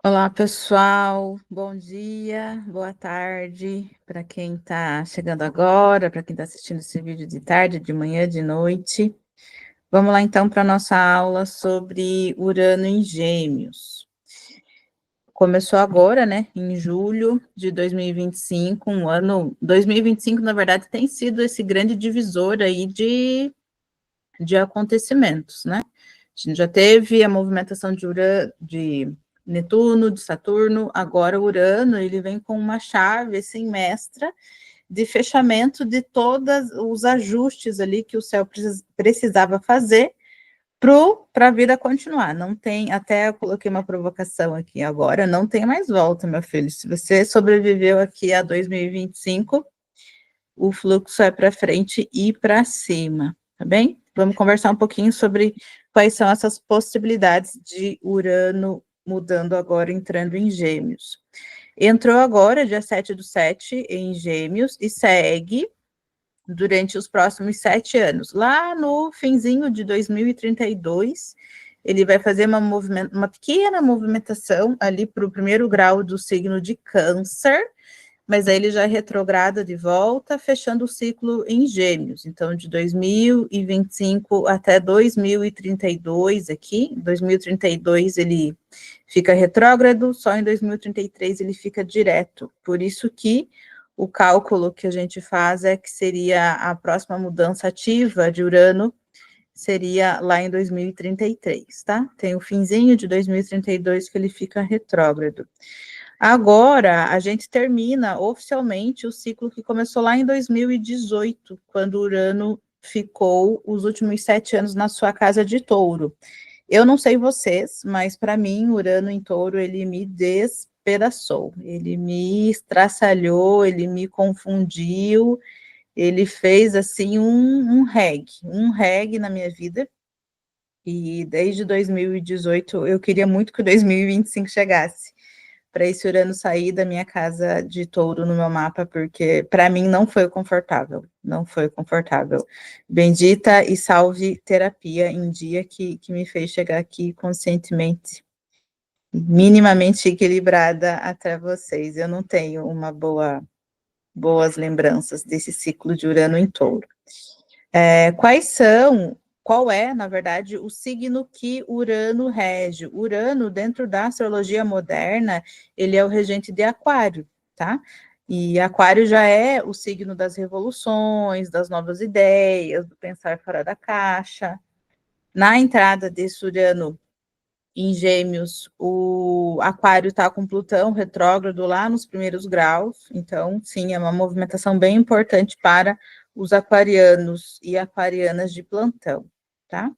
Olá, pessoal. Bom dia, boa tarde para quem está chegando agora, para quem está assistindo esse vídeo de tarde, de manhã, de noite. Vamos lá então para a nossa aula sobre Urano em Gêmeos. Começou agora, né, em julho de 2025, um ano. 2025, na verdade, tem sido esse grande divisor aí de acontecimentos, né? A gente já teve a movimentação de Netuno, de Saturno, agora Urano, ele vem com uma chave assim mestra de fechamento de todos os ajustes ali que o céu precisava fazer para a vida continuar. Não tem, até eu coloquei uma provocação aqui agora, não tem mais volta, meu filho. Se você sobreviveu aqui a 2025, o fluxo é para frente e para cima, tá bem? Vamos conversar um pouquinho sobre quais são essas possibilidades de Urano mudando agora, entrando em Gêmeos. Entrou agora, dia 7/7, em Gêmeos, e segue durante os próximos 7 anos. Lá no finzinho de 2032, ele vai fazer uma pequena movimentação ali para o primeiro grau do signo de Câncer, mas aí ele já retrograda de volta, fechando o ciclo em Gêmeos. Então, de 2025 até 2032 aqui, 2032 ele fica retrógrado, só em 2033 ele fica direto. Por isso que o cálculo que a gente faz é que seria a próxima mudança ativa de Urano seria lá em 2033, tá? Tem o finzinho de 2032 que ele fica retrógrado. Agora, a gente termina oficialmente o ciclo que começou lá em 2018, quando Urano ficou os últimos 7 anos na sua casa de Touro. Eu não sei vocês, mas para mim, Urano em Touro, ele me despedaçou, ele me estraçalhou, ele me confundiu, ele fez assim um reggae na minha vida. E desde 2018 eu queria muito que o 2025 chegasse para esse Urano sair da minha casa de Touro no meu mapa, porque para mim não foi confortável, não foi confortável. Bendita e salve terapia em dia que me fez chegar aqui conscientemente, minimamente equilibrada até vocês. Eu não tenho boas lembranças desse ciclo de Urano em Touro. Qual é, na verdade, o signo que Urano rege? Urano, dentro da astrologia moderna, ele é o regente de Aquário, tá? E Aquário já é o signo das revoluções, das novas ideias, do pensar fora da caixa. Na entrada desse Urano em Gêmeos, o Aquário está com Plutão retrógrado lá nos primeiros graus, então, sim, é uma movimentação bem importante para os aquarianos e aquarianas de plantão, tá?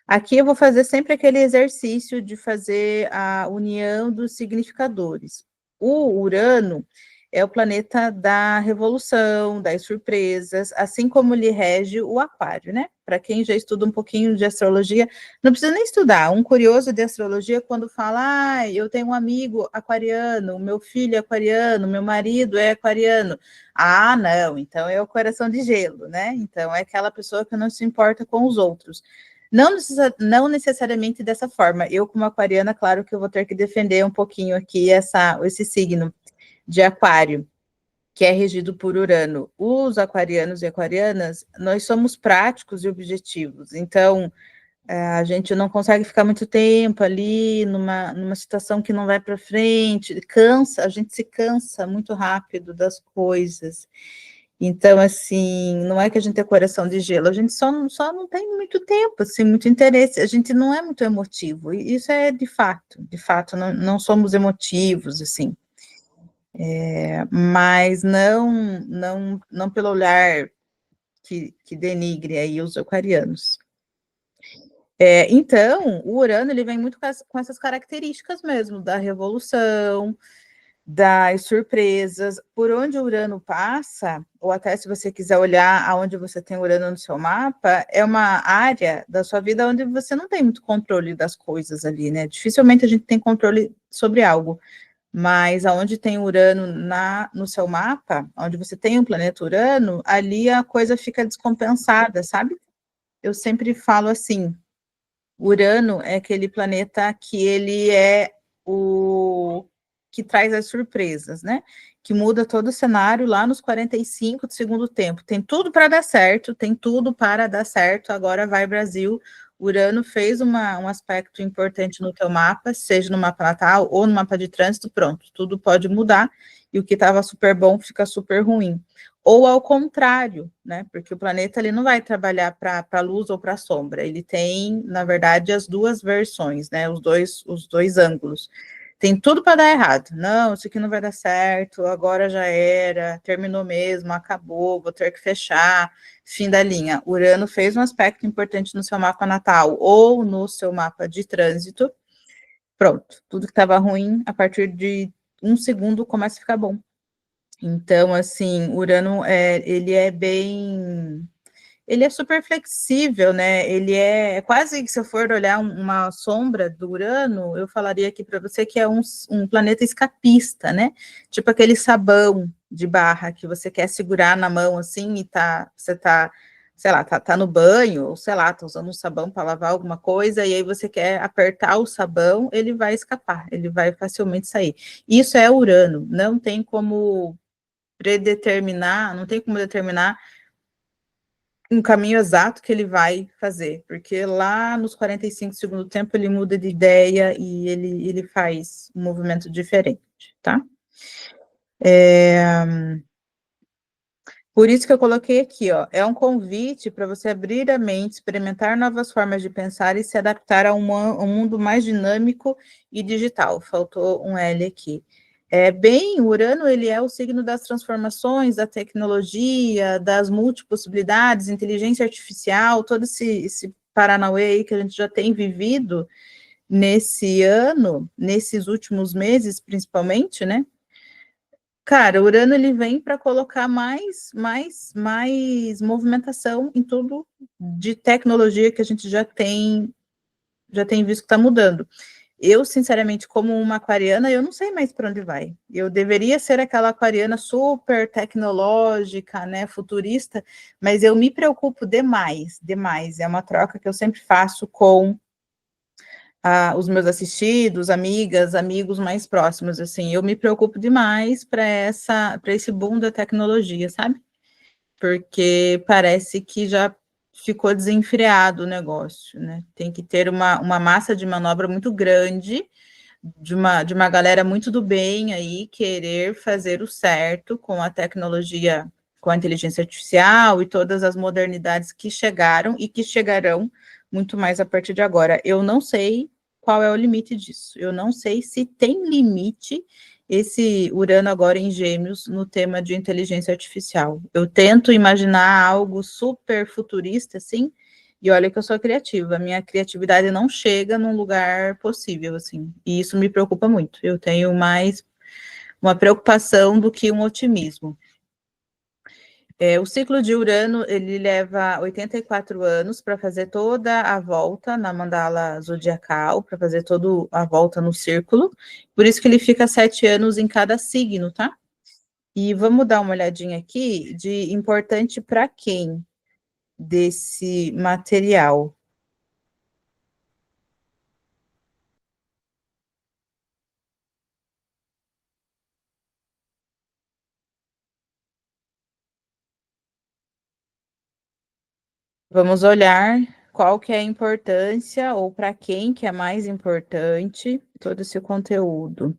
Aqui eu vou fazer sempre aquele exercício de fazer a união dos significadores. O Urano é o planeta da revolução, das surpresas, assim como ele rege o Aquário, né? Para quem já estuda um pouquinho de astrologia, não precisa nem estudar. Um curioso de astrologia, quando fala, eu tenho um amigo aquariano, meu filho é aquariano, meu marido é aquariano. Ah, não, então é o coração de gelo, né? Então é aquela pessoa que não se importa com os outros. Não necessariamente dessa forma. Eu, como aquariana, claro que eu vou ter que defender um pouquinho aqui esse signo de Aquário, que é regido por Urano. Os aquarianos e aquarianas, nós somos práticos e objetivos. Então, a gente não consegue ficar muito tempo ali numa situação que não vai para frente, a gente se cansa muito rápido das coisas. Então, assim, não é que a gente é coração de gelo, a gente só não tem muito tempo, assim, muito interesse, a gente não é muito emotivo, e isso é de fato, não somos emotivos, assim, mas não pelo olhar que denigre aí os aquarianos. Então, o Urano, ele vem muito com essas características mesmo, da revolução, das surpresas, por onde o Urano passa, ou até se você quiser olhar aonde você tem Urano no seu mapa, é uma área da sua vida onde você não tem muito controle das coisas ali, né? Dificilmente a gente tem controle sobre algo, mas aonde tem Urano no seu mapa, onde você tem um planeta Urano, ali a coisa fica descompensada, sabe? Eu sempre falo assim, Urano é aquele planeta que ele é o que traz as surpresas, né? Que muda todo o cenário lá nos 45 do segundo tempo. Tem tudo para dar certo, tem tudo para dar certo. Agora vai Brasil. Urano fez um aspecto importante no teu mapa, seja no mapa natal ou no mapa de trânsito, pronto, tudo pode mudar e o que estava super bom fica super ruim. Ou ao contrário, né? Porque o planeta ele não vai trabalhar para a luz ou para a sombra, ele tem, na verdade, as duas versões, né? Os dois ângulos. Tem tudo para dar errado. Não, isso aqui não vai dar certo, agora já era, terminou mesmo, acabou, vou ter que fechar, fim da linha. Urano fez um aspecto importante no seu mapa natal ou no seu mapa de trânsito. Pronto, tudo que estava ruim, a partir de um segundo começa a ficar bom. Então, assim, Urano, ele é bem... Ele é super flexível, né? Ele é quase que, se eu for olhar uma sombra do Urano, eu falaria aqui para você que é um planeta escapista, né? Tipo aquele sabão de barra que você quer segurar na mão assim e você tá, sei lá, tá no banho, ou sei lá, tá usando um sabão para lavar alguma coisa, e aí você quer apertar o sabão, ele vai escapar, ele vai facilmente sair. Isso é Urano, não tem como predeterminar, não tem como determinar um caminho exato que ele vai fazer, porque lá nos 45 do segundo tempo ele muda de ideia e ele faz um movimento diferente, tá? Por isso que eu coloquei aqui, ó, é um convite para você abrir a mente, experimentar novas formas de pensar e se adaptar a um mundo mais dinâmico e digital. Faltou um L aqui. O Urano, ele é o signo das transformações, da tecnologia, das multipossibilidades, inteligência artificial, todo esse paranauê aí que a gente já tem vivido nesse ano, nesses últimos meses, principalmente, né? Cara, o Urano ele vem para colocar mais movimentação em tudo de tecnologia que a gente já tem visto que está mudando. Eu, sinceramente, como uma aquariana, eu não sei mais para onde vai. Eu deveria ser aquela aquariana super tecnológica, né, futurista, mas eu me preocupo demais, demais. É uma troca que eu sempre faço com os meus assistidos, amigas, amigos mais próximos, assim, eu me preocupo demais para esse boom da tecnologia, sabe? Porque parece que já ficou desenfreado o negócio, né? Tem que ter uma massa de manobra muito grande, de uma galera muito do bem aí, querer fazer o certo com a tecnologia, com a inteligência artificial e todas as modernidades que chegaram e que chegarão muito mais a partir de agora. Eu não sei qual é o limite disso. Eu não sei se tem limite esse Urano agora em Gêmeos no tema de inteligência artificial. Eu tento imaginar algo super futurista, assim, e olha que eu sou criativa, a minha criatividade não chega num lugar possível, assim, e isso me preocupa muito. Eu tenho mais uma preocupação do que um otimismo. O ciclo de Urano, ele leva 84 anos para fazer toda a volta na mandala zodiacal, para fazer toda a volta no círculo, por isso que ele fica 7 anos em cada signo, tá? E vamos dar uma olhadinha aqui de importante para quem desse material. Vamos olhar qual que é a importância, ou para quem que é mais importante todo esse conteúdo.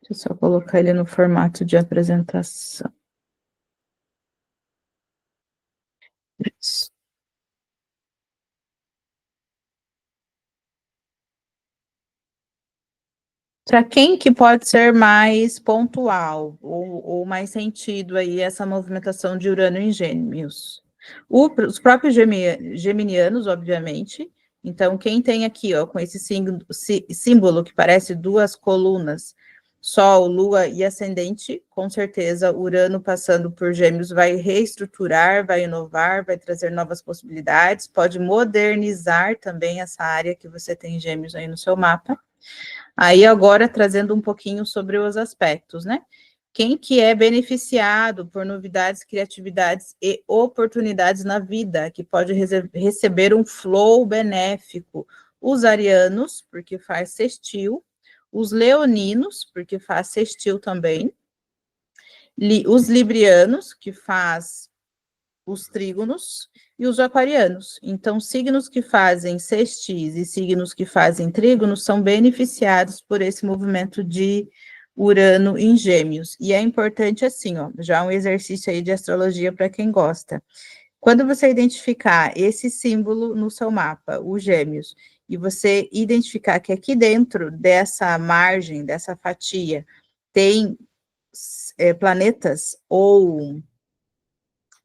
Deixa eu só colocar ele no formato de apresentação. Isso. Para quem que pode ser mais pontual, ou mais sentido aí essa movimentação de Urano em Gêmeos? Os próprios geminianos, obviamente. Então, quem tem aqui, ó, com esse símbolo que parece duas colunas, Sol, Lua e Ascendente, com certeza, Urano passando por Gêmeos vai reestruturar, vai inovar, vai trazer novas possibilidades, pode modernizar também essa área que você tem Gêmeos aí no seu mapa. Aí agora trazendo um pouquinho sobre os aspectos, né? Quem que é beneficiado por novidades, criatividades e oportunidades na vida, que pode receber um flow benéfico? Os arianos, porque faz sextil, os leoninos, porque faz sextil também, os librianos, que faz os trígonos, e os aquarianos. Então, signos que fazem sextis e signos que fazem trígonos são beneficiados por esse movimento de Urano em Gêmeos. E é importante assim, ó, já um exercício aí de astrologia para quem gosta. Quando você identificar esse símbolo no seu mapa, os Gêmeos, e você identificar que aqui dentro dessa margem, dessa fatia, tem planetas ou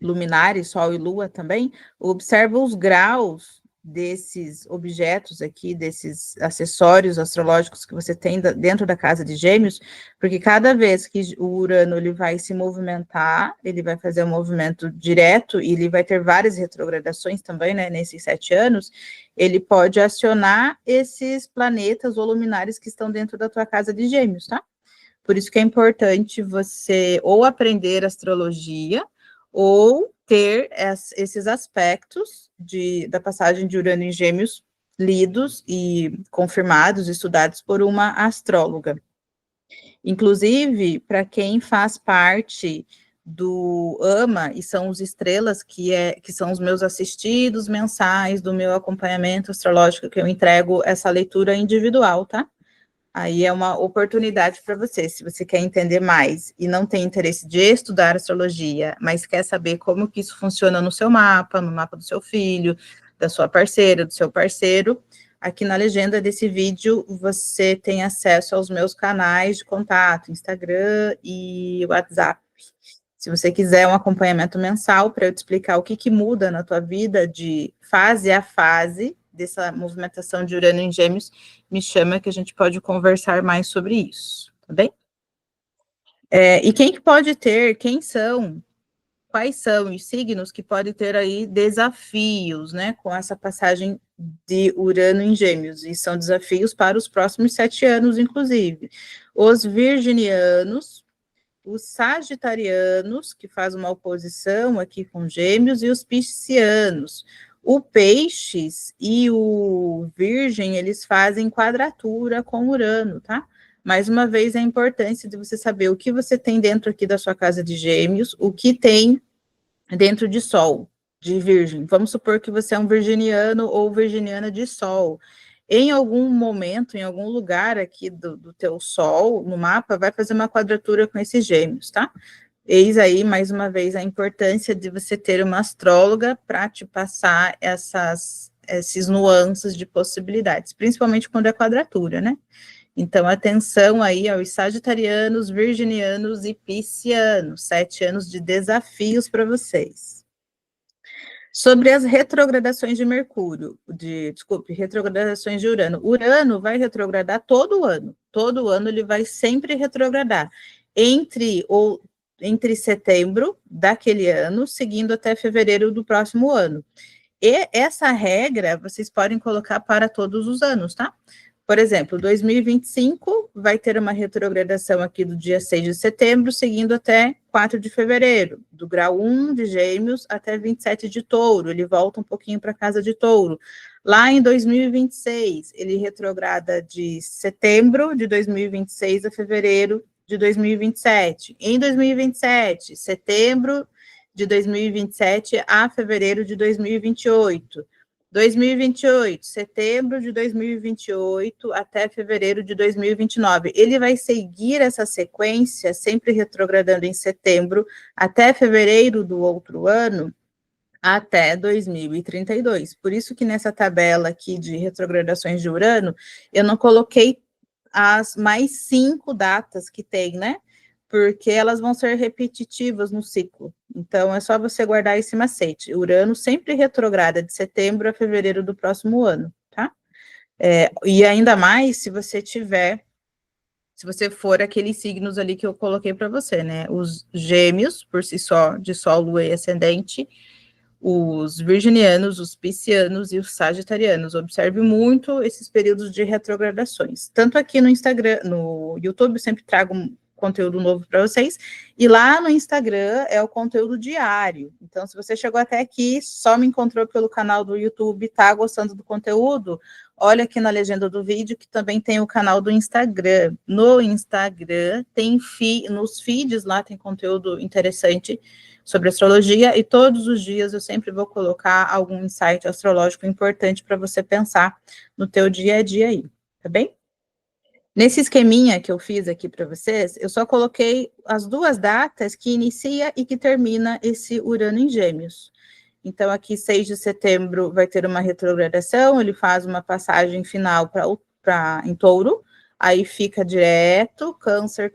luminares, Sol e Lua também, observa os graus desses objetos aqui, desses acessórios astrológicos que você tem dentro da casa de Gêmeos, porque cada vez que o Urano ele vai se movimentar, ele vai fazer um movimento direto e ele vai ter várias retrogradações também, né, nesses 7 anos, ele pode acionar esses planetas ou luminares que estão dentro da tua casa de Gêmeos, tá? Por isso que é importante você ou aprender astrologia ou ter esses aspectos da passagem de Urano em Gêmeos lidos e confirmados, estudados por uma astróloga. Inclusive, para quem faz parte do AMA, e são os estrelas, que são os meus assistidos mensais do meu acompanhamento astrológico, que eu entrego essa leitura individual, tá? Aí é uma oportunidade para você, se você quer entender mais e não tem interesse de estudar astrologia, mas quer saber como que isso funciona no seu mapa, no mapa do seu filho, da sua parceira, do seu parceiro, aqui na legenda desse vídeo você tem acesso aos meus canais de contato, Instagram e WhatsApp. Se você quiser um acompanhamento mensal para eu te explicar o que muda na tua vida de fase a fase, dessa movimentação de Urano em Gêmeos, me chama que a gente pode conversar mais sobre isso, tá bem? E quem que pode ter, quais são os signos que podem ter aí desafios, né, com essa passagem de Urano em Gêmeos, e são desafios para os próximos 7 anos, inclusive. Os virginianos, os sagitarianos, que faz uma oposição aqui com Gêmeos, e os piscianos. O Peixes e o Virgem, eles fazem quadratura com Urano, tá? Mais uma vez, a importância de você saber o que você tem dentro aqui da sua casa de Gêmeos, o que tem dentro de Sol, de Virgem. Vamos supor que você é um virginiano ou virginiana de Sol. Em algum momento, em algum lugar aqui do teu Sol, no mapa, vai fazer uma quadratura com esses Gêmeos, tá? Eis aí, mais uma vez, a importância de você ter uma astróloga para te passar esses nuances de possibilidades, principalmente quando é quadratura, né? Então, atenção aí aos sagitarianos, virginianos e piscianos, 7 anos de desafios para vocês. Sobre as retrogradações de Mercúrio, retrogradações de Urano. Urano vai retrogradar todo ano ele vai sempre retrogradar, entre setembro daquele ano, seguindo até fevereiro do próximo ano. E essa regra vocês podem colocar para todos os anos, tá? Por exemplo, 2025 vai ter uma retrogradação aqui do dia 6 de setembro, seguindo até 4 de fevereiro, do grau 1 de Gêmeos até 27 de Touro, ele volta um pouquinho para a casa de Touro. Lá em 2026, ele retrograda de setembro de 2026 a fevereiro de 2027. Em 2027, setembro de 2027 a fevereiro de 2028. 2028, setembro de 2028 até fevereiro de 2029. Ele vai seguir essa sequência, sempre retrogradando em setembro até fevereiro do outro ano, até 2032. Por isso que nessa tabela aqui de retrogradações de Urano, eu não coloquei as mais 5 datas que tem, né? Porque elas vão ser repetitivas no ciclo. Então, é só você guardar esse macete. Urano sempre retrograda de setembro a fevereiro do próximo ano, tá? E ainda mais se você for aqueles signos ali que eu coloquei para você, né? Os gêmeos, por si só, de Sol, Lua e Ascendente, os virginianos, os piscianos e os sagitarianos. Observe muito esses períodos de retrogradações. Tanto aqui no Instagram, no YouTube, eu sempre trago conteúdo novo para vocês. E lá no Instagram é o conteúdo diário. Então, se você chegou até aqui, só me encontrou pelo canal do YouTube, tá gostando do conteúdo, olha aqui na legenda do vídeo que também tem o canal do Instagram. No Instagram tem nos feeds lá tem conteúdo interessante sobre astrologia, e todos os dias eu sempre vou colocar algum insight astrológico importante para você pensar no teu dia a dia aí, tá bem? Nesse esqueminha que eu fiz aqui para vocês, eu só coloquei as duas datas que inicia e que termina esse Urano em Gêmeos. Então, aqui, 6 de setembro, vai ter uma retrogradação, ele faz uma passagem final em Touro, aí fica direto, Câncer,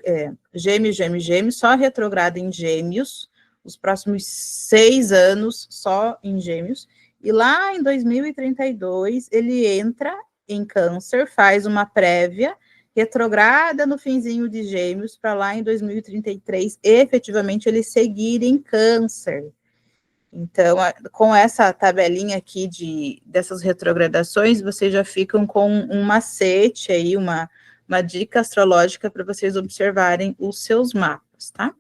Gêmeos, Gêmeos, Gêmeos, só retrograda em Gêmeos, os próximos 6 anos só em Gêmeos, e lá em 2032 ele entra em Câncer, faz uma prévia, retrograda no finzinho de Gêmeos, para lá em 2033, efetivamente ele seguir em Câncer. Então, com essa tabelinha aqui dessas retrogradações, vocês já ficam com um macete aí, uma dica astrológica para vocês observarem os seus mapas, tá?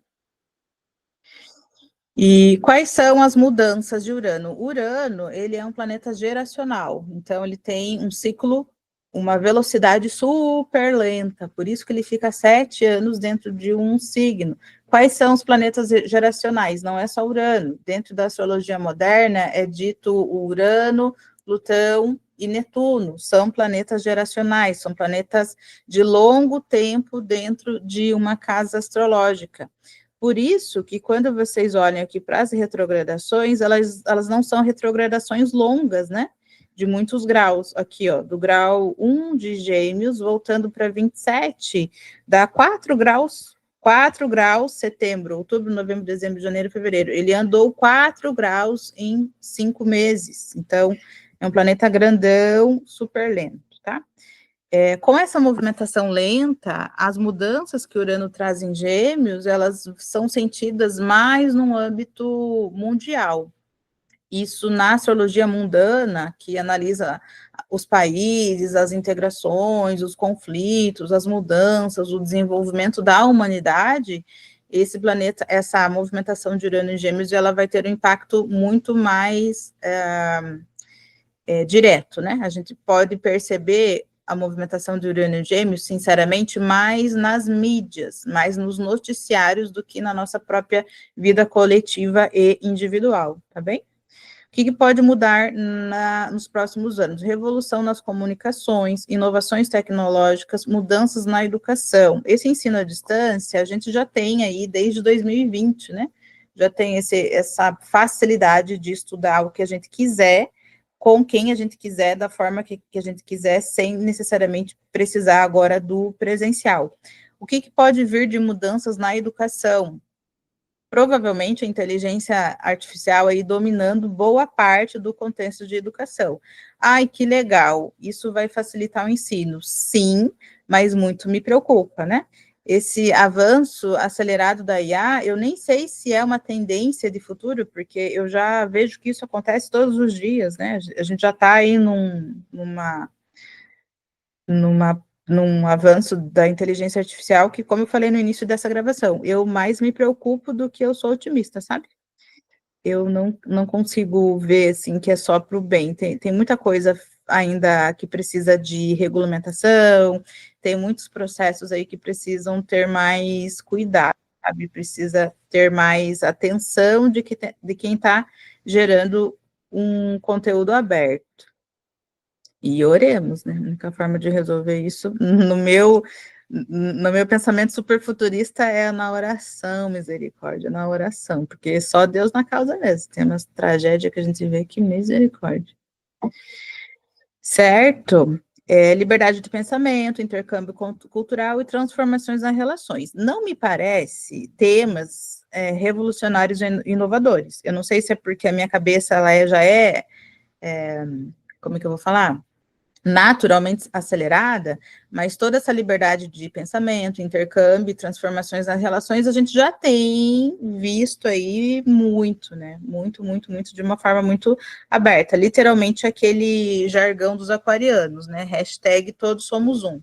E quais são as mudanças de Urano? Urano, ele é um planeta geracional, então ele tem um ciclo, uma velocidade super lenta, por isso que ele fica 7 anos dentro de um signo. Quais são os planetas geracionais? Não é só Urano. Dentro da astrologia moderna é dito Urano, Plutão e Netuno. São planetas geracionais, são planetas de longo tempo dentro de uma casa astrológica. Por isso que quando vocês olham aqui para as retrogradações, elas não são retrogradações longas, né? De muitos graus. Aqui, ó, do grau 1 de Gêmeos, voltando para 27, dá 4 graus. 4 graus, setembro, outubro, novembro, dezembro, janeiro, fevereiro. Ele andou 4 graus em 5 meses. Então, é um planeta grandão, super lento, tá? Com essa movimentação lenta, as mudanças que Urano traz em Gêmeos, elas são sentidas mais no âmbito mundial. Isso na astrologia mundana, que analisa os países, as integrações, os conflitos, as mudanças, o desenvolvimento da humanidade, esse planeta, essa movimentação de Urano em Gêmeos, ela vai ter um impacto muito mais direto, né? A gente pode perceber a movimentação de Urano em Gêmeos, sinceramente, mais nas mídias, mais nos noticiários do que na nossa própria vida coletiva e individual, tá bem? O que pode mudar nos próximos anos? Revolução nas comunicações, inovações tecnológicas, mudanças na educação. Esse ensino à distância, a gente já tem aí desde 2020, né? Já tem essa facilidade de estudar o que a gente quiser, com quem a gente quiser, da forma que a gente quiser, sem necessariamente precisar agora do presencial. O que pode vir de mudanças na educação? Provavelmente a inteligência artificial aí dominando boa parte do contexto de educação. Ai, que legal, isso vai facilitar o ensino. Sim, mas muito me preocupa, né? Esse avanço acelerado da IA, eu nem sei se é uma tendência de futuro, porque eu já vejo que isso acontece todos os dias, né? A gente já está aí num avanço da inteligência artificial que, como eu falei no início dessa gravação, eu mais me preocupo do que eu sou otimista, sabe? Eu não consigo ver, assim, que é só para o bem. Tem muita coisa ainda que precisa de regulamentação, tem muitos processos aí que precisam ter mais cuidado, sabe? Precisa ter mais atenção de quem está gerando um conteúdo aberto. E oremos, né? A única forma de resolver isso, no meu pensamento super futurista, é na oração, misericórdia, na oração, porque só Deus na causa mesmo. Tem umas tragédias que a gente vê que misericórdia. Certo? Liberdade de pensamento, intercâmbio cultural e transformações nas relações. Não me parece temas revolucionários e inovadores. Eu não sei se é porque a minha cabeça ela já é como é que eu vou falar? Naturalmente acelerada, mas toda essa liberdade de pensamento, intercâmbio, transformações nas relações, a gente já tem visto aí muito, né? Muito, muito, muito, de uma forma muito aberta. Literalmente aquele jargão dos aquarianos, né? Hashtag todos somos um.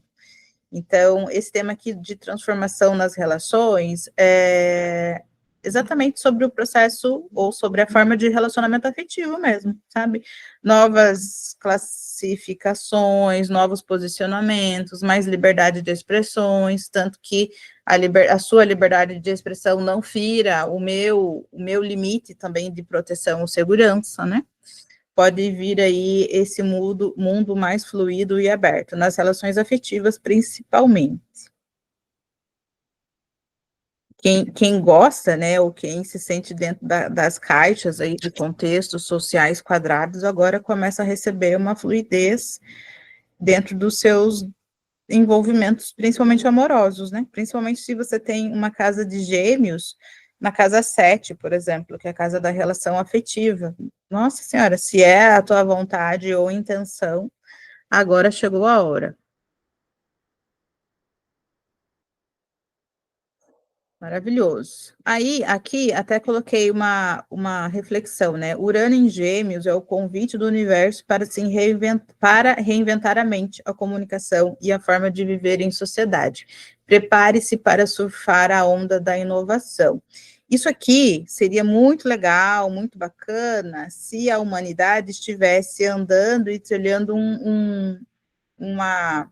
Então, esse tema aqui de transformação nas relações é exatamente sobre o processo ou sobre a forma de relacionamento afetivo mesmo, sabe? Novas classificações, novos posicionamentos, mais liberdade de expressões, tanto que a sua liberdade de expressão não fira o meu limite também de proteção ou segurança, né? Pode vir aí esse mundo mais fluido e aberto, nas relações afetivas principalmente. Quem gosta, né, ou quem se sente dentro das caixas aí de contextos sociais quadrados, agora começa a receber uma fluidez dentro dos seus envolvimentos, principalmente amorosos, né? Principalmente se você tem uma casa de gêmeos, na casa 7, por exemplo, que é a casa da relação afetiva. Nossa Senhora, se é a tua vontade ou intenção, agora chegou a hora. Maravilhoso. Aí, aqui, até coloquei uma reflexão, né? Urano em Gêmeos é o convite do universo para para reinventar a mente, a comunicação e a forma de viver em sociedade. Prepare-se para surfar a onda da inovação. Isso aqui seria muito legal, muito bacana, se a humanidade estivesse andando e trilhando uma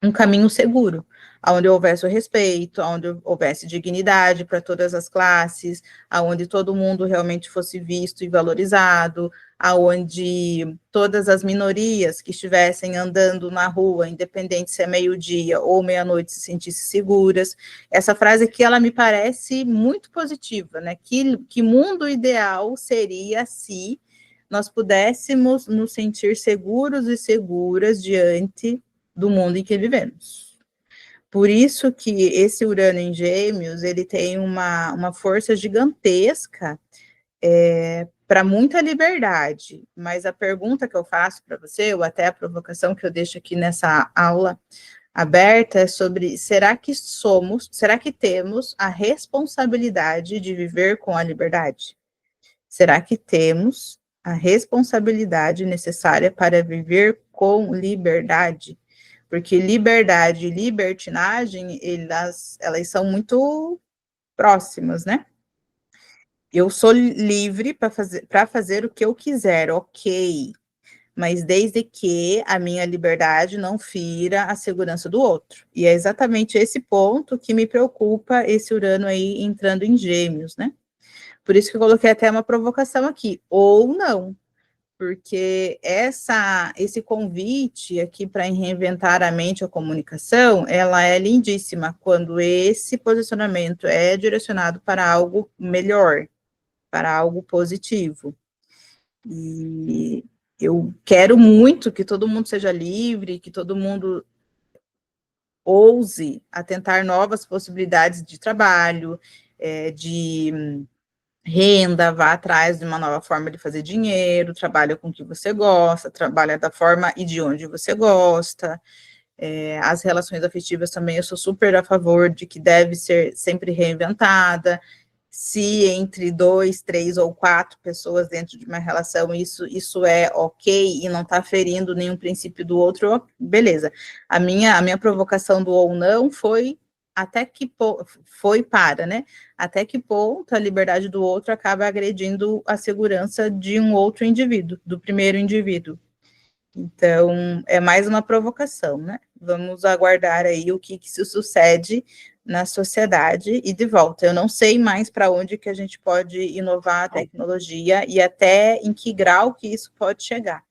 um caminho seguro, onde houvesse o respeito, onde houvesse dignidade para todas as classes, aonde todo mundo realmente fosse visto e valorizado, aonde todas as minorias que estivessem andando na rua, independente se é meio-dia ou meia-noite, se sentissem seguras. Essa frase aqui, ela me parece muito positiva, né? Que mundo ideal seria se nós pudéssemos nos sentir seguros e seguras diante do mundo em que vivemos. Por isso que esse Urano em Gêmeos, ele tem uma força gigantesca para muita liberdade, mas a pergunta que eu faço para você, ou até a provocação que eu deixo aqui nessa aula aberta, é sobre, será que temos a responsabilidade de viver com a liberdade? Será que temos a responsabilidade necessária para viver com liberdade? Porque liberdade e libertinagem, elas são muito próximas, né? Eu sou livre para fazer o que eu quiser, ok, mas desde que a minha liberdade não fira a segurança do outro. E é exatamente esse ponto que me preocupa esse Urano aí entrando em Gêmeos, né? Por isso que eu coloquei até uma provocação aqui, ou não, porque esse convite aqui para reinventar a mente, a comunicação, ela é lindíssima quando esse posicionamento é direcionado para algo melhor, para algo positivo. E eu quero muito que todo mundo seja livre, que todo mundo ouse a tentar novas possibilidades de trabalho, de renda, vá atrás de uma nova forma de fazer dinheiro, trabalha com o que você gosta, trabalha da forma e de onde você gosta. As relações afetivas também eu sou super a favor de que deve ser sempre reinventada. Se entre 2, 3 ou 4 pessoas dentro de uma relação isso é ok e não está ferindo nenhum princípio do outro, beleza. A minha provocação do ou não foi até que foi para, né? Até que ponto a liberdade do outro acaba agredindo a segurança de um outro indivíduo, do primeiro indivíduo. Então, é mais uma provocação, né? Vamos aguardar aí o que se sucede na sociedade e de volta. Eu não sei mais para onde que a gente pode inovar a tecnologia e até em que grau que isso pode chegar.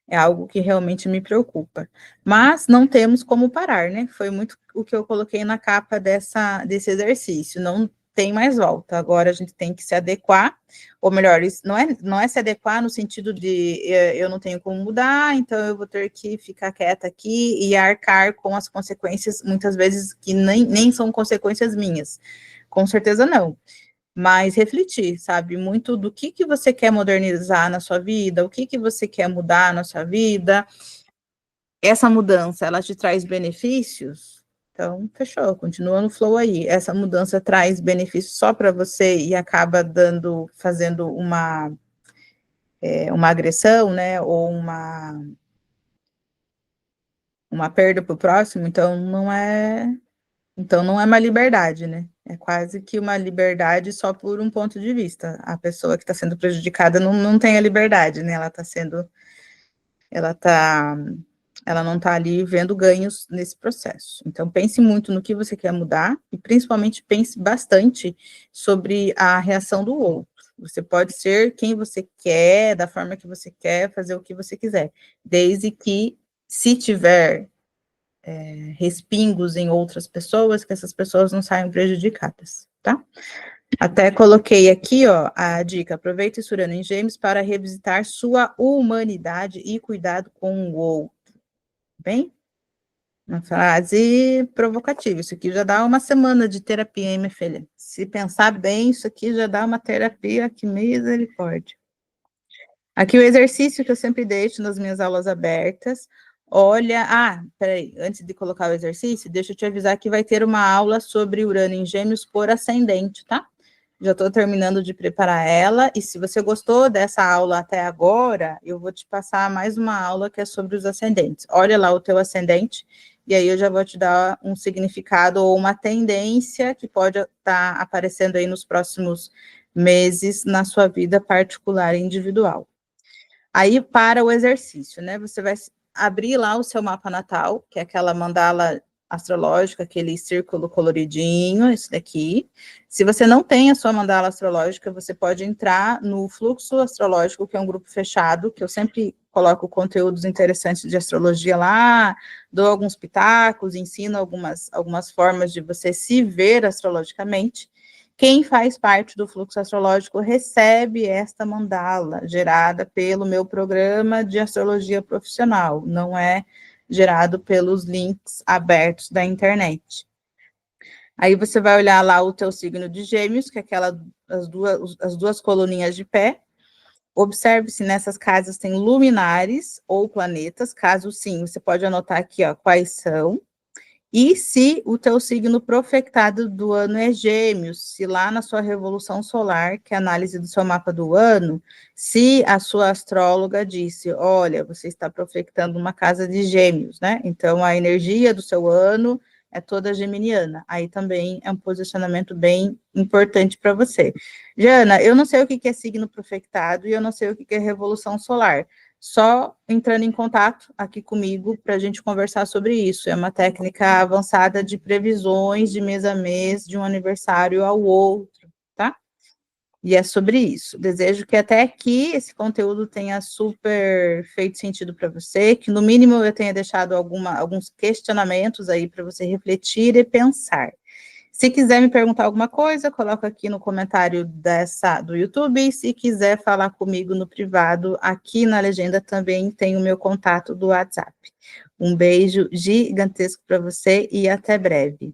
É algo que realmente me preocupa. Mas não temos como parar, né? Foi muito o que eu coloquei na capa desse exercício. Não tem mais volta. Agora a gente tem que se adequar, ou melhor, isso não é se adequar no sentido de eu não tenho como mudar, então eu vou ter que ficar quieta aqui e arcar com as consequências, muitas vezes que nem são consequências minhas. Com certeza não, mas refletir, sabe, muito do que você quer modernizar na sua vida, o que você quer mudar na sua vida, essa mudança, ela te traz benefícios? Então, fechou, continua no flow aí. Essa mudança traz benefícios só para você e acaba fazendo uma agressão, né, ou uma perda para o próximo, então não é uma liberdade, né? É quase que uma liberdade só por um ponto de vista. A pessoa que está sendo prejudicada não tem a liberdade, né? Ela tá, ela não está ali vendo ganhos nesse processo. Então pense muito no que você quer mudar e principalmente pense bastante sobre a reação do outro. Você pode ser quem você quer, da forma que você quer, fazer o que você quiser, desde que, se tiver respingos em outras pessoas, que essas pessoas não saiam prejudicadas, tá? Até coloquei aqui, ó, a dica: aproveite esse Urano em Gêmeos para revisitar sua humanidade e cuidado com o outro, bem? Uma frase provocativa. Isso aqui já dá uma semana de terapia, hein, minha filha? Se pensar bem, isso aqui já dá uma terapia, que misericórdia. Aqui o exercício que eu sempre deixo nas minhas aulas abertas. Olha, peraí, antes de colocar o exercício, deixa eu te avisar que vai ter uma aula sobre Urano em Gêmeos por ascendente, tá? Já estou terminando de preparar ela, e se você gostou dessa aula até agora, eu vou te passar mais uma aula que é sobre os ascendentes. Olha lá o teu ascendente, e aí eu já vou te dar um significado ou uma tendência que pode estar aparecendo aí nos próximos meses na sua vida particular e individual. Aí, para o exercício, né? Você vai abrir lá o seu mapa natal, que é aquela mandala astrológica, aquele círculo coloridinho, esse daqui. Se você não tem a sua mandala astrológica, você pode entrar no Fluxo Astrológico, que é um grupo fechado, que eu sempre coloco conteúdos interessantes de astrologia lá, dou alguns pitacos, ensino algumas formas de você se ver astrologicamente. Quem faz parte do fluxo astrológico recebe esta mandala gerada pelo meu programa de astrologia profissional, não é gerado pelos links abertos da internet. Aí você vai olhar lá o teu signo de Gêmeos, que é as duas coluninhas de pé. Observe se nessas casas tem luminares ou planetas. Caso sim, você pode anotar aqui, ó, quais são. E se o teu signo profetado do ano é Gêmeos, se lá na sua revolução solar, que é a análise do seu mapa do ano, se a sua astróloga disse, olha, você está profetando uma casa de Gêmeos, né? Então a energia do seu ano é toda geminiana. Aí também é um posicionamento bem importante para você. Jana, eu não sei o que é signo profetado e eu não sei o que é revolução solar. Só entrando em contato aqui comigo para a gente conversar sobre isso. É uma técnica avançada de previsões de mês a mês, de um aniversário ao outro, tá? E é sobre isso. Desejo que até aqui esse conteúdo tenha super feito sentido para você, que no mínimo eu tenha deixado alguns questionamentos aí para você refletir e pensar. Se quiser me perguntar alguma coisa, coloca aqui no comentário do YouTube. Se quiser falar comigo no privado, aqui na legenda também tem o meu contato do WhatsApp. Um beijo gigantesco para você e até breve.